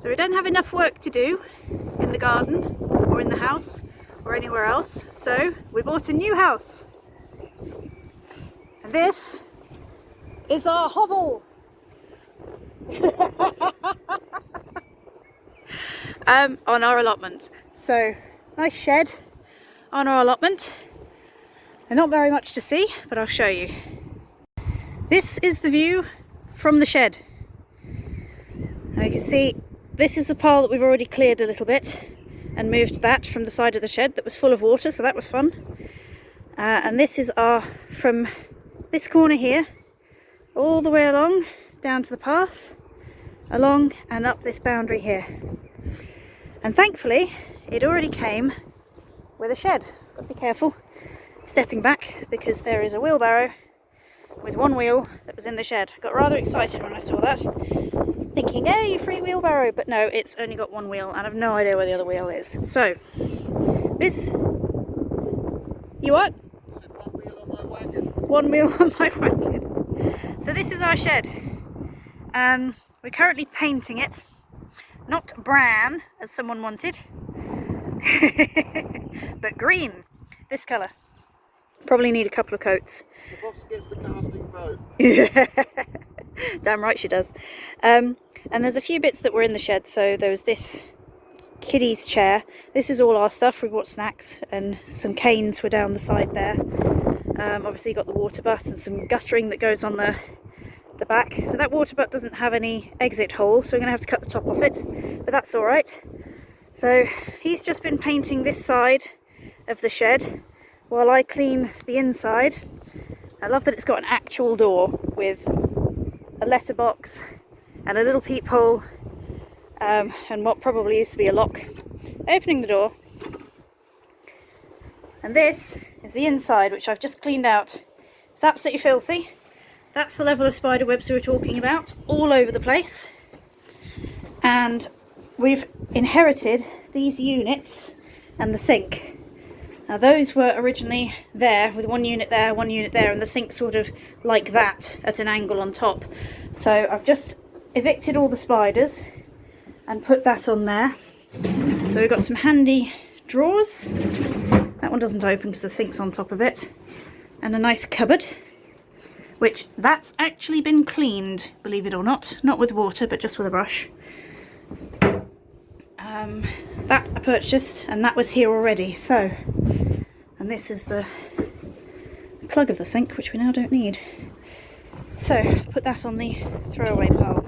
So we don't have enough work to do in the garden or in the house or anywhere else, so we bought a new house. And this is our hovel. On our allotment. So, nice shed on our allotment. And not very much to see, but I'll show you. This is the view from the shed. Now you can see this is the pile that we've already cleared a little bit and moved that from the side of the shed that was full of water, so that was fun. And this is from this corner here all the way along down to the path, along and up this boundary here. And thankfully it already came with a shed. Got to be careful stepping back because there is a wheelbarrow with one wheel that was in the shed. Got rather excited when I saw that, thinking, hey, free wheelbarrow, but no, it's only got one wheel and I've no idea where the other wheel is. So this, you what? I said one wheel on my wagon. One wheel on my wagon. So this is our shed. We're currently painting it, not brown as someone wanted, but green, this colour. Probably need a couple of coats. The boss gets the casting vote. Yeah, damn right she does. And there's a few bits that were in the shed. So there was this kiddie's chair. This is all our stuff. We bought snacks and some canes were down the side there. Obviously you got the water butt and some guttering that goes on the back. But that water butt doesn't have any exit hole, so we're going to have to cut the top off it. But that's alright. So he's just been painting this side of the shed while I clean the inside. I love that it's got an actual door with a letterbox and a little peephole and what probably used to be a lock. Opening the door. And this is the inside, which I've just cleaned out. It's absolutely filthy. That's the level of spider webs we were talking about, all over the place. And we've inherited these units and the sink. Now those were originally there with one unit there, and the sink sort of like that at an angle on top. So I've just evicted all the spiders and put that on there. So we've got some handy drawers. That one doesn't open because the sink's on top of it. And a nice cupboard, which that's actually been cleaned, believe it or not. Not with water, but just with a brush. That I purchased, and that was here already. So, and this is the plug of the sink, which we now don't need. So, put that on the throwaway pile.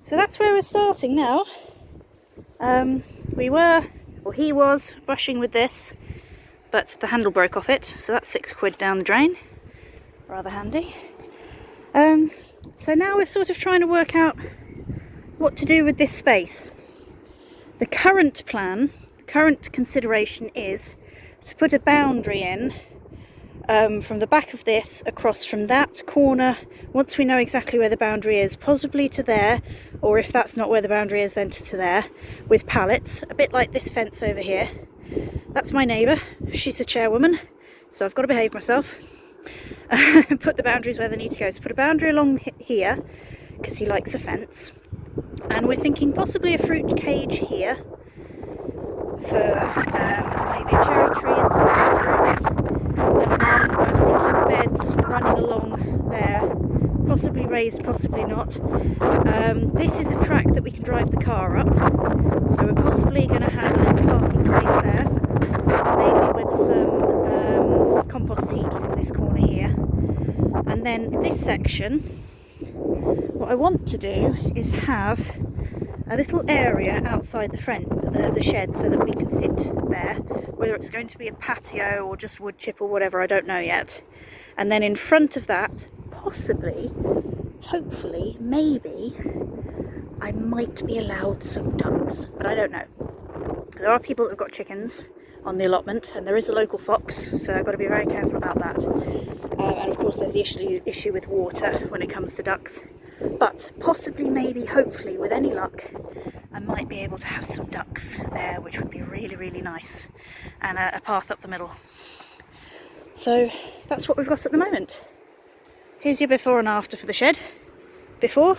So that's where we're starting now. He was brushing with this, but the handle broke off it, so that's £6 down the drain. Rather handy. So now we're sort of trying to work out what to do with this space. The current plan, the current consideration is to put a boundary in from the back of this across from that corner, once we know exactly where the boundary is, possibly to there, or if that's not where the boundary is, then to there, with pallets, a bit like this fence over here. That's my neighbour, she's a chairwoman, so I've got to behave myself. Put the boundaries where they need to go. So put a boundary along here, because he likes a fence. And we're thinking possibly a fruit cage here, for maybe a cherry tree and some fruits. And then I was thinking beds running along there, possibly raised, possibly not. This is a track that we can drive the car up, so we're possibly going to have a little parking space there, maybe with some compost heaps in this corner here. And then this section, what I want to do is have a little area outside the shed, so that we can sit there, whether it's going to be a patio or just wood chip or whatever, I don't know yet. And then in front of that, possibly, hopefully, maybe, I might be allowed some ducks, but I don't know. There are people that have got chickens on the allotment, and there is a local fox, so I've got to be very careful about that. And of course there's the issue with water when it comes to ducks. But possibly, maybe, hopefully, with any luck, I might be able to have some ducks there, which would be really, really nice. And a path up the middle. So that's what we've got at the moment. here's your before and after for the shed. Before,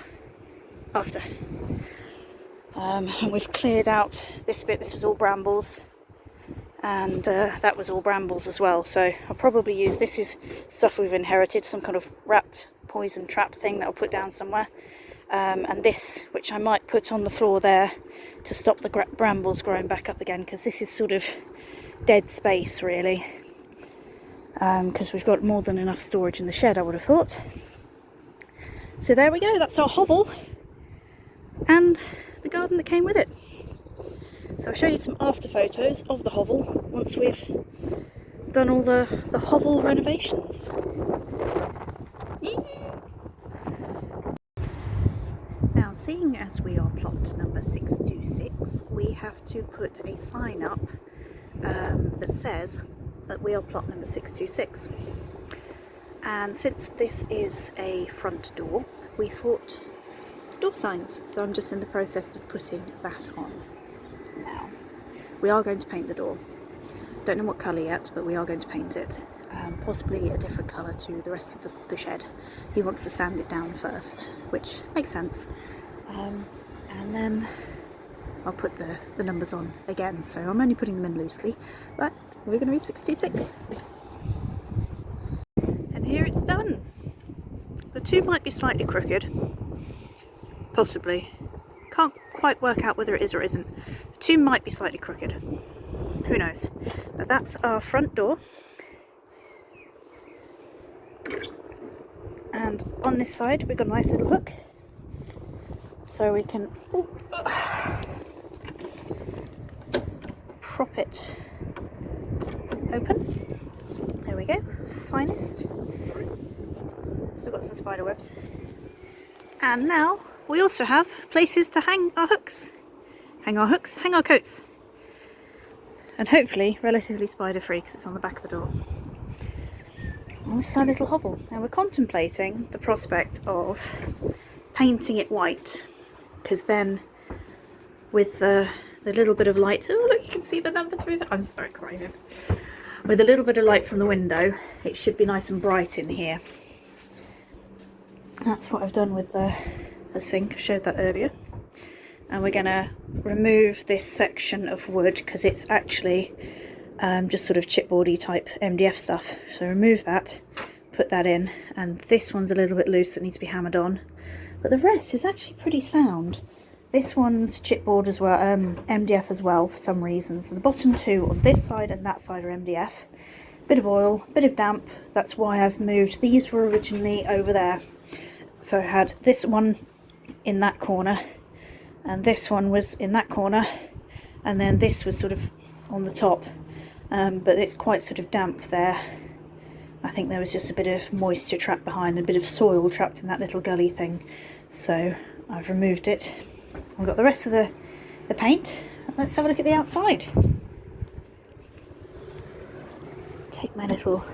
after. And we've cleared out this bit. This was all brambles, and that was all brambles as well. So I'll probably use, this is stuff we've inherited, some kind of wrapped poison trap thing that I'll put down somewhere. And this, which I might put on the floor there to stop the brambles growing back up again, because this is sort of dead space really. Because we've got more than enough storage in the shed, I would have thought. So there we go, that's our hovel and the garden that came with it. So I'll show you some after photos of the hovel once we've done all the hovel renovations. Now, seeing as we are plot number 626, we have to put a sign up that says that we are plot number 626. And since this is a front door, we thought door signs. So I'm just in the process of putting that on now. We are going to paint the door. Don't know what colour yet, but we are going to paint it. Possibly a different colour to the rest of the shed. He wants to sand it down first, which makes sense. And then I'll put the numbers on again. So I'm only putting them in loosely, but we're going to be 626. And here it's done. The two might be slightly crooked. Possibly. Can't quite work out whether it is or isn't. The two might be slightly crooked. Who knows? But that's our front door. And on this side we've got a nice little hook. So we can prop it open. There we go. Finest. Still got some spider webs. And now we also have places to hang our hooks. Hang our coats. And hopefully relatively spider free because it's on the back of the door. And this is our little hovel. Now we're contemplating the prospect of painting it white, because then with the little bit of light, oh look, you can see the number through that. I'm so excited. With a little bit of light from the window, it should be nice and bright in here. That's what I've done with the sink. I showed that earlier. And we're going to remove this section of wood because it's actually just sort of chipboardy type MDF stuff. So remove that, put that in, and this one's a little bit loose that needs to be hammered on. But the rest is actually pretty sound. This one's chipboard as well, MDF as well for some reason. So the bottom two on this side and that side are MDF. Bit of oil, bit of damp. That's why I've moved. These were originally over there. So I had this one in that corner, and this one was in that corner, and then this was sort of on the top. But it's quite sort of damp there. I think there was just a bit of moisture trapped behind, a bit of soil trapped in that little gully thing. So I've removed it. I've got the rest of the paint. Let's have a look at the outside. Take my little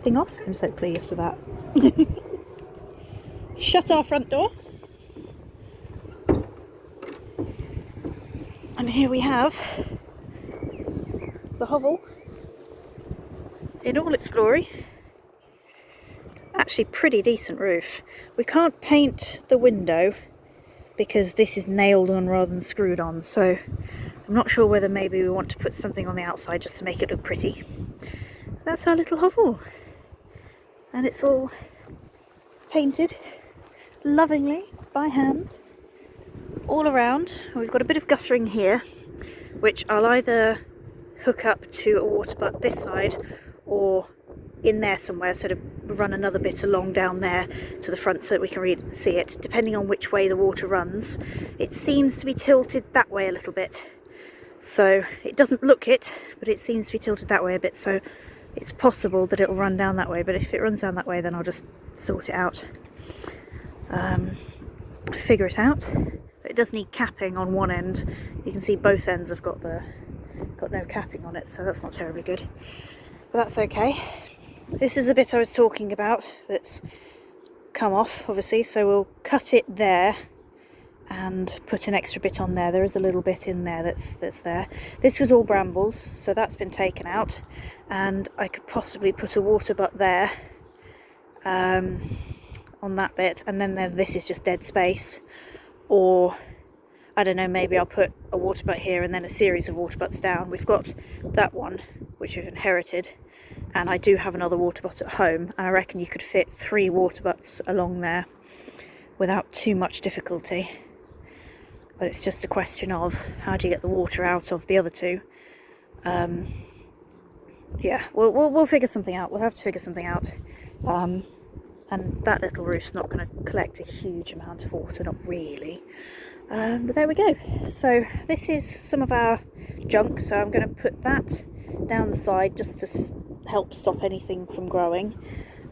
thing off. I'm so pleased with that. Shut our front door. And here we have the hovel in all its glory. Actually pretty decent roof. We can't paint the window because this is nailed on rather than screwed on, so I'm not sure whether maybe we want to put something on the outside just to make it look pretty. That's our little hovel, and it's all painted lovingly by hand all around. We've got a bit of guttering here which I'll either hook up to a water butt this side or in there somewhere, sort of run another bit along down there to the front so that we can see it, depending on which way the water runs. It seems to be tilted that way a little bit, so it doesn't look it, but it seems to be tilted that way a bit, so it's possible that it will run down that way. But if it runs down that way, then I'll just sort it out, figure it out. But it does need capping on one end. You can see both ends have got no capping on it, so that's not terribly good, but that's okay. This is the bit I was talking about that's come off, obviously, so we'll cut it there and put an extra bit on there. There is a little bit in there that's there. This was all brambles, so that's been taken out, and I could possibly put a water butt there on that bit, and then this is just dead space. Or I don't know, maybe I'll put a water butt here and then a series of water butts down. We've got that one which we've inherited, and I do have another water butt at home, and I reckon you could fit 3 water butts along there without too much difficulty. But it's just a question of how do you get the water out of the other 2. Yeah, we'll figure something out. We'll have to figure something out. And that little roof's not going to collect a huge amount of water, not really. But there we go. So this is some of our junk, so I'm going to put that down the side just to help stop anything from growing.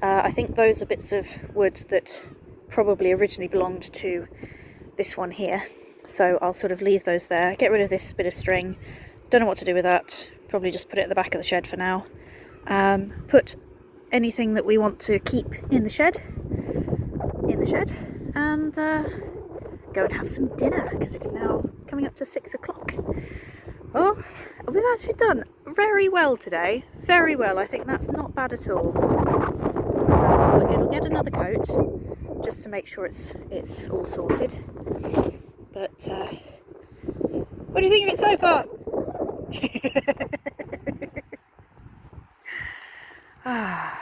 I think those are bits of wood that probably originally belonged to this one here, so I'll sort of leave those there. Get rid of this bit of string. Don't know what to do with that. Probably just put it at the back of the shed for now. Put anything that we want to keep in the shed, and go and have some dinner, because it's now coming up to 6 o'clock. Oh, we've actually done very well today. Very well. I think that's not bad at all. Not bad at all. It'll get another coat just to make sure it's all sorted. But what do you think of it so far? Ah.